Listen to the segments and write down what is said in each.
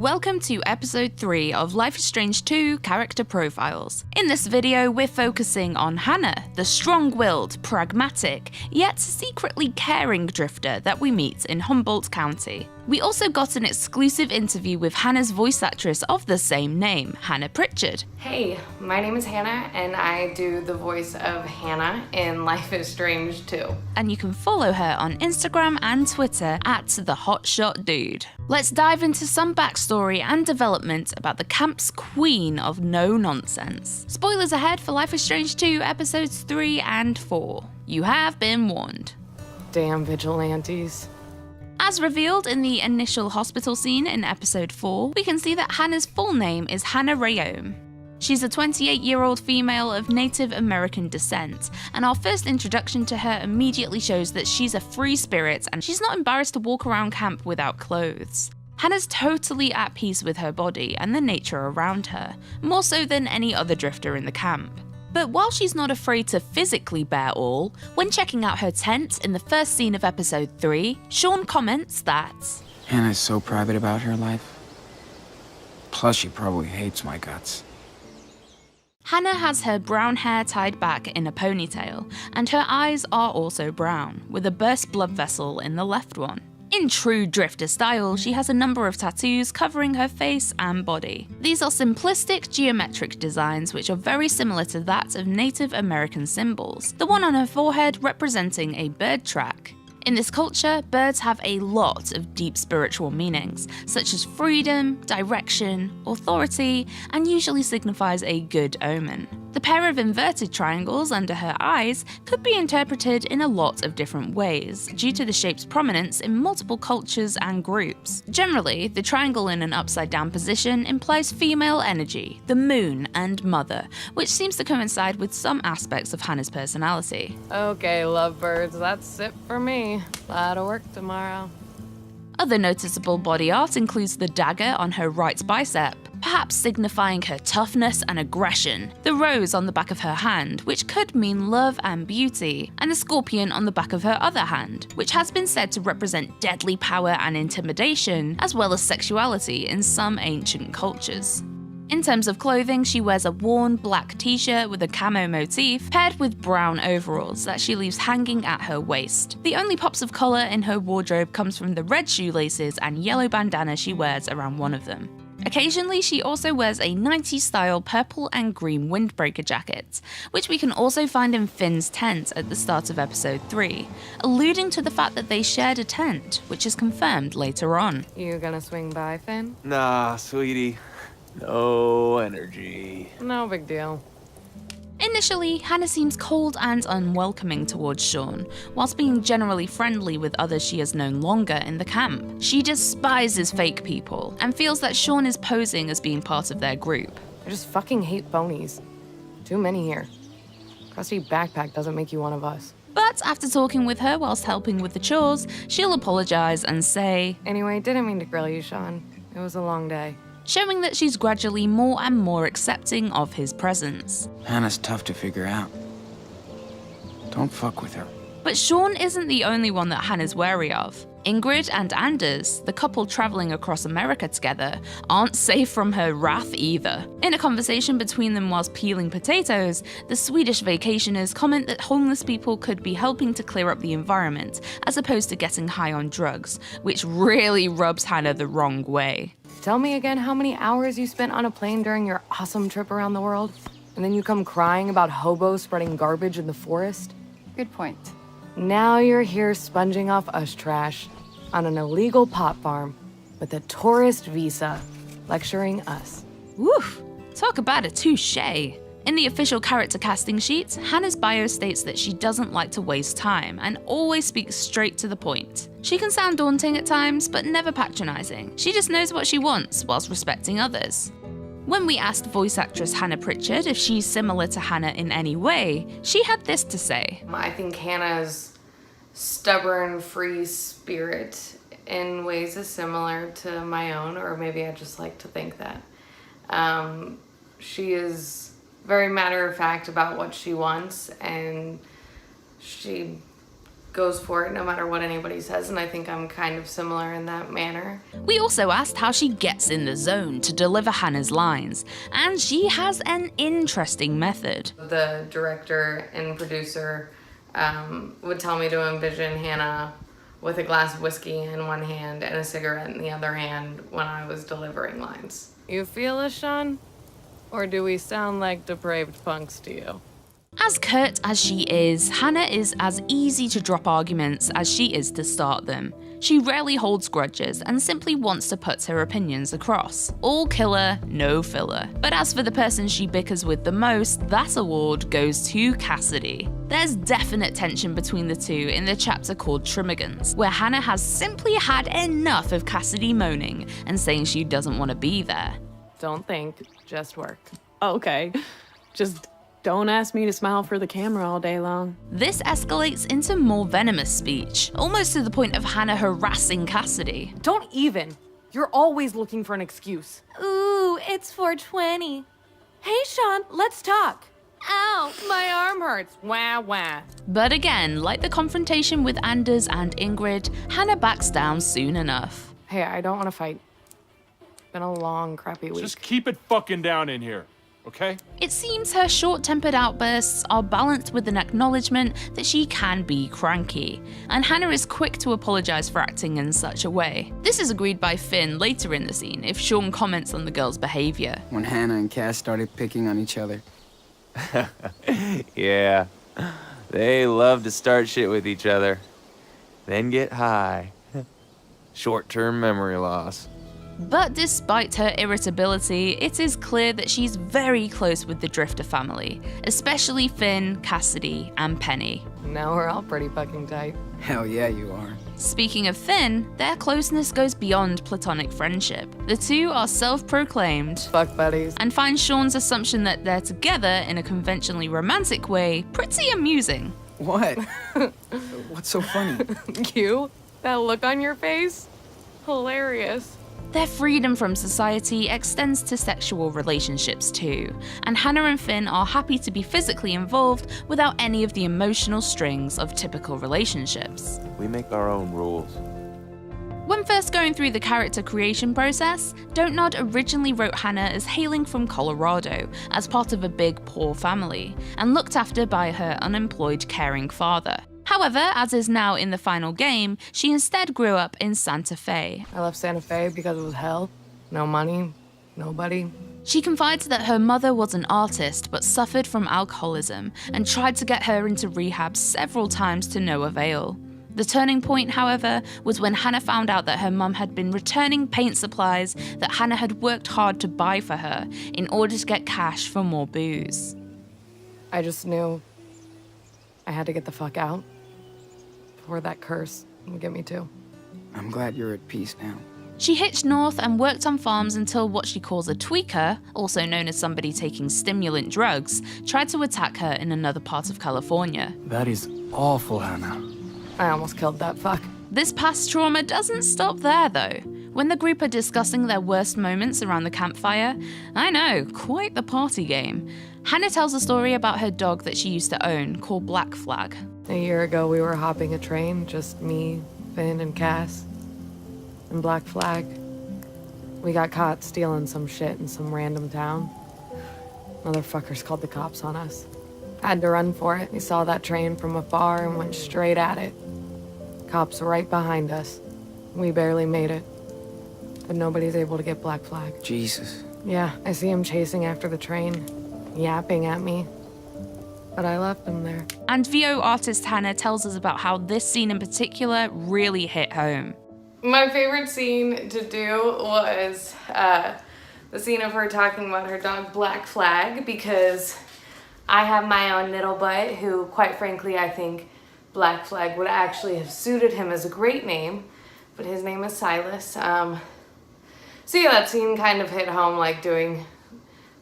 Welcome to episode 3 of Life is Strange 2 Character Profiles. In this video, we're focusing on Hannah, the strong-willed, pragmatic, yet secretly caring drifter that we meet in Humboldt County. We also got an exclusive interview with Hannah's voice actress of the same name, Hannah Pritchard. Hey, my name is Hannah, and I do the voice of Hannah in Life is Strange 2. And you can follow her on Instagram and Twitter at @TheHotShotDude. Let's dive into some backstory and development about the camp's queen of no-nonsense. Spoilers ahead for Life is Strange 2 episodes 3 and 4. You have been warned. Damn vigilantes. As revealed in the initial hospital scene in episode 4, we can see that Hannah's full name is Hannah Rayome. She's a 28-year-old female of Native American descent, and our first introduction to her immediately shows that she's a free spirit and she's not embarrassed to walk around camp without clothes. Hannah's totally at peace with her body and the nature around her, more so than any other drifter in the camp. But while she's not afraid to physically bear all, when checking out her tent in the first scene of episode 3, Sean comments that Hannah's so private about her life. Plus, she probably hates my guts. Hannah has her brown hair tied back in a ponytail, and her eyes are also brown, with a burst blood vessel in the left one. In true drifter style, she has a number of tattoos covering her face and body. These are simplistic geometric designs which are very similar to that of Native American symbols, the one on her forehead representing a bird track. In this culture, birds have a lot of deep spiritual meanings, such as freedom, direction, authority, and usually signifies a good omen. The pair of inverted triangles under her eyes could be interpreted in a lot of different ways, due to the shape's prominence in multiple cultures and groups. Generally, the triangle in an upside-down position implies female energy, the moon, and mother, which seems to coincide with some aspects of Hannah's personality. Okay, lovebirds, that's it for me. Lot of work tomorrow. Other noticeable body art includes the dagger on her right bicep, perhaps signifying her toughness and aggression, the rose on the back of her hand, which could mean love and beauty, and the scorpion on the back of her other hand, which has been said to represent deadly power and intimidation, as well as sexuality in some ancient cultures. In terms of clothing, she wears a worn black t-shirt with a camo motif, paired with brown overalls that she leaves hanging at her waist. The only pops of colour in her wardrobe comes from the red shoelaces and yellow bandana she wears around one of them. Occasionally, she also wears a 90s-style purple and green windbreaker jacket, which we can also find in Finn's tent at the start of episode 3, alluding to the fact that they shared a tent, which is confirmed later on. You gonna swing by, Finn? Nah, sweetie. No energy. No big deal. Initially, Hannah seems cold and unwelcoming towards Sean, whilst being generally friendly with others she has known longer in the camp. She despises fake people, and feels that Sean is posing as being part of their group. I just fucking hate phonies. Too many here. Crusty backpack doesn't make you one of us. But after talking with her whilst helping with the chores, she'll apologise and say, Anyway, didn't mean to grill you, Sean. It was a long day. showing that she's gradually more and more accepting of his presence. Hannah's tough to figure out. Don't fuck with her. But Sean isn't the only one that Hannah's wary of. Ingrid and Anders, the couple travelling across America together, aren't safe from her wrath either. In a conversation between them whilst peeling potatoes, the Swedish vacationers comment that homeless people could be helping to clear up the environment, as opposed to getting high on drugs, which really rubs Hannah the wrong way. Tell me again how many hours you spent on a plane during your awesome trip around the world? And then you come crying about hobos spreading garbage in the forest? Good point. Now you're here sponging off us trash on an illegal pot farm with a tourist visa, lecturing us. Woof! Talk about a touche! In the official character casting sheet, Hannah's bio states that she doesn't like to waste time and always speaks straight to the point. She can sound daunting at times, but never patronising. She just knows what she wants whilst respecting others. When we asked voice actress Hannah Pritchard if she's similar to Hannah in any way, she had this to say. I think Hannah's stubborn, free spirit in ways is similar to my own, or maybe I just like to think that. She is very matter-of-fact about what she wants, and she goes for it no matter what anybody says, and I think I'm kind of similar in that manner. We also asked how she gets in the zone to deliver Hannah's lines, and she has an interesting method. The director and producer would tell me to envision Hannah with a glass of whiskey in one hand and a cigarette in the other hand when I was delivering lines. You feel us, Sean? Or do we sound like depraved punks to you? As curt as she is, Hannah is as easy to drop arguments as she is to start them. She rarely holds grudges and simply wants to put her opinions across. All killer, no filler. But as for the person she bickers with the most, that award goes to Cassidy. There's definite tension between the two in the chapter called Trimmigans, where Hannah has simply had enough of Cassidy moaning and saying she doesn't want to be there. Don't think, just work. Okay, just don't ask me to smile for the camera all day long. This escalates into more venomous speech, almost to the point of Hannah harassing Cassidy. Don't even. You're always looking for an excuse. Ooh, it's 420. Hey, Sean, let's talk. Ow, my arm hurts. Wah, wah. But again, like the confrontation with Anders and Ingrid, Hannah backs down soon enough. Hey, I don't want to fight. Been a long, crappy week. Just keep it fucking down in here, okay? It seems her short-tempered outbursts are balanced with an acknowledgement that she can be cranky, and Hannah is quick to apologize for acting in such a way. This is agreed by Finn later in the scene if Sean comments on the girl's behavior. When Hannah and Cass started picking on each other. Yeah. They love to start shit with each other, then get high. Short-term memory loss. But despite her irritability, it is clear that she's very close with the Drifter family, especially Finn, Cassidy, and Penny. Now we're all pretty fucking tight. Hell yeah, you are. Speaking of Finn, their closeness goes beyond platonic friendship. The two are self-proclaimed Fuck buddies. and find Sean's assumption that they're together in a conventionally romantic way pretty amusing. What? What's so funny? You? That look on your face? Hilarious. Their freedom from society extends to sexual relationships too, and Hannah and Finn are happy to be physically involved without any of the emotional strings of typical relationships. We make our own rules. When first going through the character creation process, Dontnod originally wrote Hannah as hailing from Colorado as part of a big, poor family, and looked after by her unemployed, caring father. However, as is now in the final game, she instead grew up in Santa Fe. I left Santa Fe because it was hell. No money, nobody. She confides that her mother was an artist but suffered from alcoholism and tried to get her into rehab several times to no avail. The turning point, however, was when Hannah found out that her mum had been returning paint supplies that Hannah had worked hard to buy for her in order to get cash for more booze. I just knew I had to get the fuck out before that curse would get me too. I'm glad you're at peace now. She hitched north and worked on farms until what she calls a tweaker, also known as somebody taking stimulant drugs, tried to attack her in another part of California. That is awful, Hannah. I almost killed that fuck. This past trauma doesn't stop there, though. When the group are discussing their worst moments around the campfire, I know, quite the party game, Hannah tells a story about her dog that she used to own called Black Flag. A year ago, we were hopping a train, just me, Finn, and Cass, and Black Flag. We got caught stealing some shit in some random town. Motherfuckers called the cops on us. Had to run for it. We saw that train from afar and went straight at it. Cops right behind us. We barely made it. But nobody's able to get Black Flag. Jesus. Yeah, I see him chasing after the train, yapping at me. But I left him there. And VO artist Hannah tells us about how this scene in particular really hit home. My favorite scene to do was the scene of her talking about her dog Black Flag, because I have my own little butt who, quite frankly, I think Black Flag would actually have suited him as a great name, but his name is Silas. So yeah, that scene kind of hit home, like doing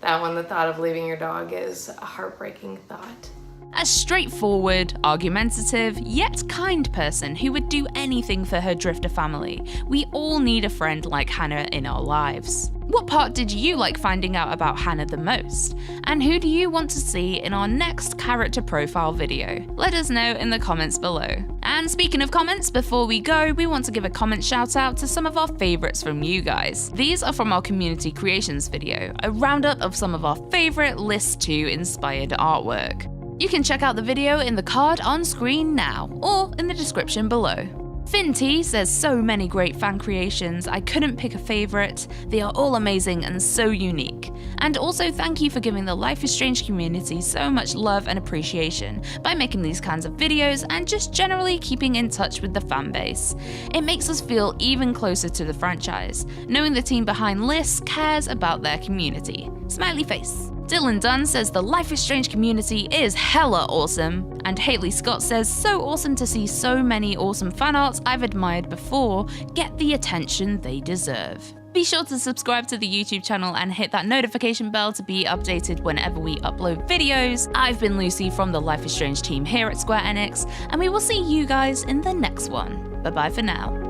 that one. The thought of leaving your dog is a heartbreaking thought. A straightforward, argumentative, yet kind person who would do anything for her drifter family. We all need a friend like Hannah in our lives. What part did you like finding out about Hannah the most? And who do you want to see in our next character profile video? Let us know in the comments below. And speaking of comments, before we go, we want to give a comment shout out to some of our favorites from you guys. These are from our community creations video, a roundup of some of our favorite List 2 inspired artwork. You can check out the video in the card on screen now, or in the description below. Finty says so many great fan creations, I couldn't pick a favourite, they are all amazing and so unique. And also thank you for giving the Life is Strange community so much love and appreciation by making these kinds of videos and just generally keeping in touch with the fanbase. It makes us feel even closer to the franchise, knowing the team behind List cares about their community. Smiley face. Dylan Dunn says the Life is Strange community is hella awesome, and Haley Scott says so awesome to see so many awesome fan arts I've admired before get the attention they deserve. Be sure to subscribe to the YouTube channel and hit that notification bell to be updated whenever we upload videos. I've been Lucy from the Life is Strange team here at Square Enix, and we will see you guys in the next one. Bye bye for now.